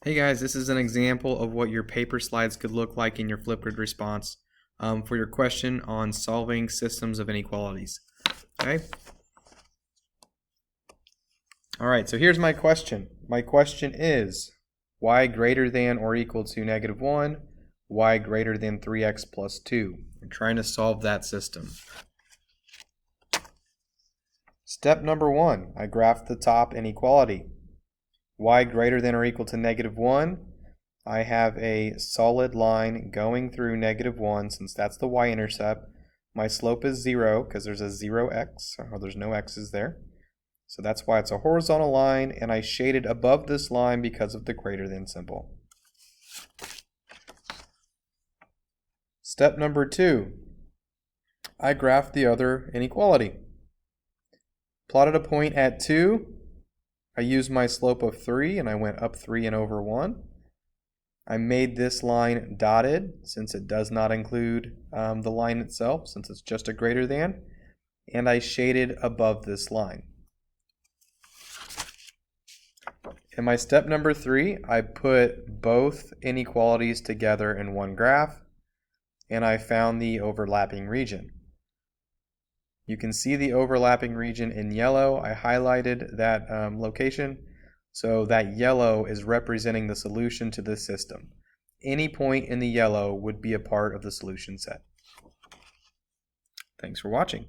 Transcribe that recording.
Hey guys, this is an example of what your paper slides could look like in your Flipgrid response for your question on solving systems of inequalities. Okay? Alright, so here's my question. My question is y greater than or equal to -1, y greater than 3x plus 2. I'm trying to solve that system. Step number 1, I graph the top inequality. Y greater than or equal to -1, I have a solid line going through -1 since that's the y-intercept. My slope is 0 because there's a 0x, or there's no x's there. So that's why it's a horizontal line, and I shaded above this line because of the greater than symbol. Step number 2, I graphed the other inequality. Plotted a point at 2. I used my slope of 3 and I went up 3 and over 1. I made this line dotted since it does not include the line itself, since it's just a greater than, and I shaded above this line. In my step number 3, I put both inequalities together in one graph, and I found the overlapping region. You can see the overlapping region in yellow. I highlighted that location, so that yellow is representing the solution to this system. Any point in the yellow would be a part of the solution set. Thanks for watching.